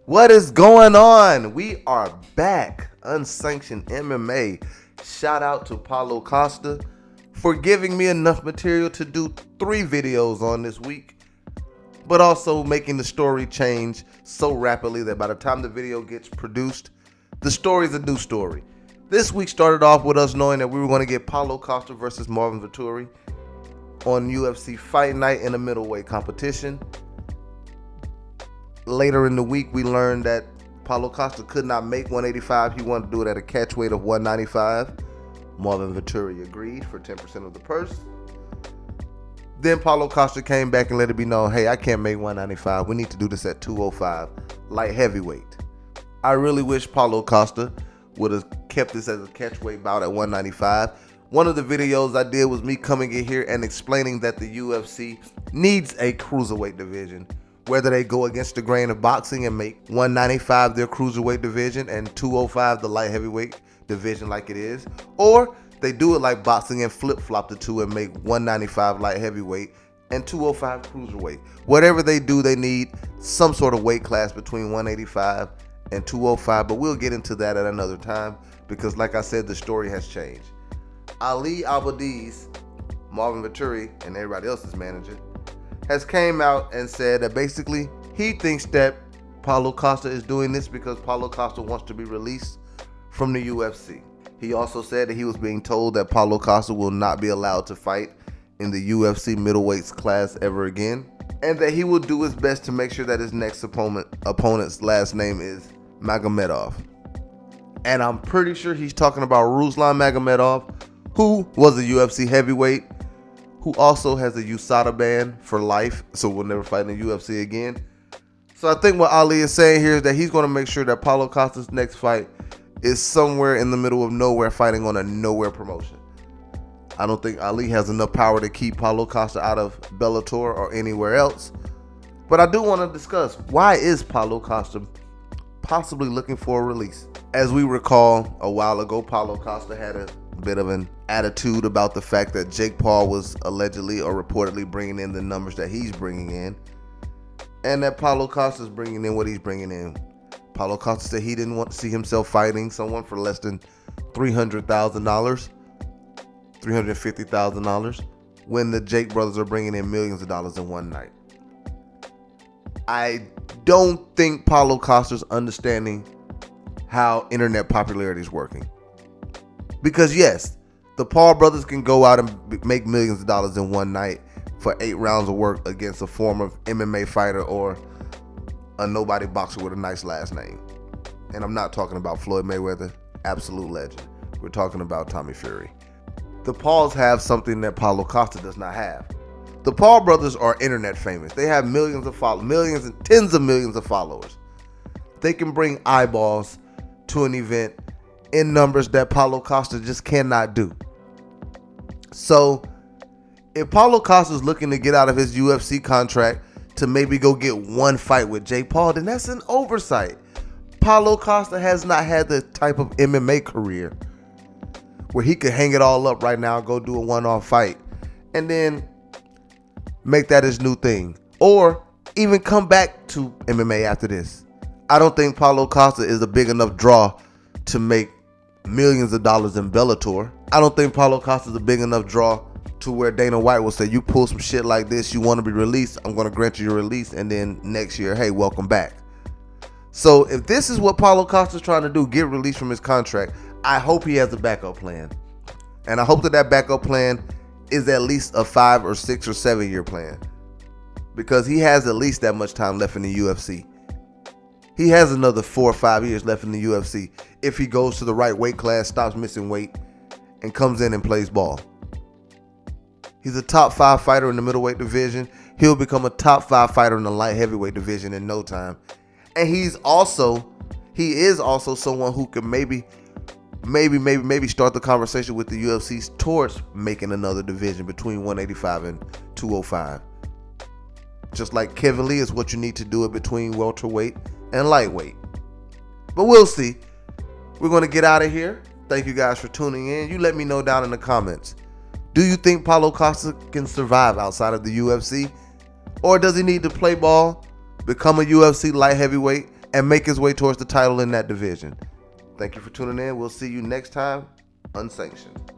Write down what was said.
What is going on? We are back. Unsanctioned MMA. Shout out to Paulo Costa for giving me enough material to do 3 videos on this week, but also making the story change so rapidly that by the time the video gets produced, the story is a new story. This week started off with us knowing that we were going to get Paulo Costa versus Marvin Vettori on UFC Fight Night in a middleweight competition. Later in the week, we learned that Paulo Costa could not make 185. He wanted to do it at a catch weight of 195. Marvin Vettori agreed for 10% of the purse. Then Paulo Costa came back and let it be known, hey, I can't make 195. We need to do this at 205, light heavyweight. I really wish Paulo Costa would have kept this as a catch weight bout at 195. One of the videos I did was me coming in here and explaining that the UFC needs a cruiserweight division. Whether they go against the grain of boxing and make 195 their cruiserweight division and 205 the light heavyweight division like it is, or they do it like boxing and flip-flop the two and make 195 light heavyweight and 205 cruiserweight. Whatever they do, they need some sort of weight class between 185 and 205, but we'll get into that at another time because, like I said, the story has changed. Ali Abadi's, Marvin Vettori, and everybody else's manager, has came out and said that basically he thinks that Paulo Costa is doing this because Paulo Costa wants to be released from the UFC. He also said that he was being told that Paulo Costa will not be allowed to fight in the UFC middleweights class ever again, and that he will do his best to make sure that his next opponent's last name is Magomedov. And I'm pretty sure he's talking about Ruslan Magomedov, who was a UFC heavyweight, who also has a USADA ban for life, so will never fight in the UFC again. So I think what Ali is saying here is that he's going to make sure that Paulo Costa's next fight is somewhere in the middle of nowhere, fighting on a nowhere promotion. I don't think Ali has enough power to keep Paulo Costa out of Bellator or anywhere else. But I do want to discuss, why is Paulo Costa possibly looking for a release? As we recall, a while ago, Paulo Costa had a bit of an attitude about the fact that Jake Paul was allegedly or reportedly bringing in the numbers that he's bringing in, and that Paulo Costa is bringing in what he's bringing in. Paulo Costa said he didn't want to see himself fighting someone for less than $300,000, $350,000, when the Jake brothers are bringing in millions of dollars in one night. I don't think Paulo Costa's understanding how internet popularity is working. Because yes, the Paul brothers can go out and make millions of dollars in one night for 8 rounds of work against a former MMA fighter or a nobody boxer with a nice last name. And I'm not talking about Floyd Mayweather, absolute legend. We're talking about Tommy Fury. The Pauls have something that Paulo Costa does not have. The Paul brothers are internet famous. They have millions of followers, millions and tens of millions of followers. They can bring eyeballs to an event in numbers that Paulo Costa just cannot do. So if Paulo Costa is looking to get out of his UFC contract to maybe go get one fight with Jake Paul, then that's an oversight. Paulo Costa has not had the type of MMA career where he could hang it all up right now, go do a one-off fight, and then make that his new thing, or even come back to MMA after this. I don't think Paulo Costa is a big enough draw to make millions of dollars in Bellator. I don't think Paulo Costa is a big enough draw to where Dana White will say, you pull some shit like this, you want to be released, I'm going to grant you your release, and then next year, hey, welcome back. So if this is what Paulo Costa is trying to do, get released from his contract, I hope he has a backup plan. And I hope that that backup plan is at least a 5 or 6 or 7 year plan, because he has at least that much time left in the UFC. He has another 4 or 5 years left in the UFC if he goes to the right weight class, stops missing weight, and comes in and plays ball. He's a top 5 fighter in the middleweight division. He'll become a top 5 fighter in the light heavyweight division in no time. And he is also someone who can maybe start the conversation with the UFC towards making another division between 185 and 205. Just like Kevin Lee is what you need to do it between welterweight and lightweight. But we'll see. We're going to get out of here. Thank you guys for tuning in. You let me know down in the comments. Do you think Paulo Costa can survive outside of the UFC? Or does he need to play ball, become a UFC light heavyweight, and make his way towards the title in that division. Thank you for tuning in. We'll see you next time, unsanctioned.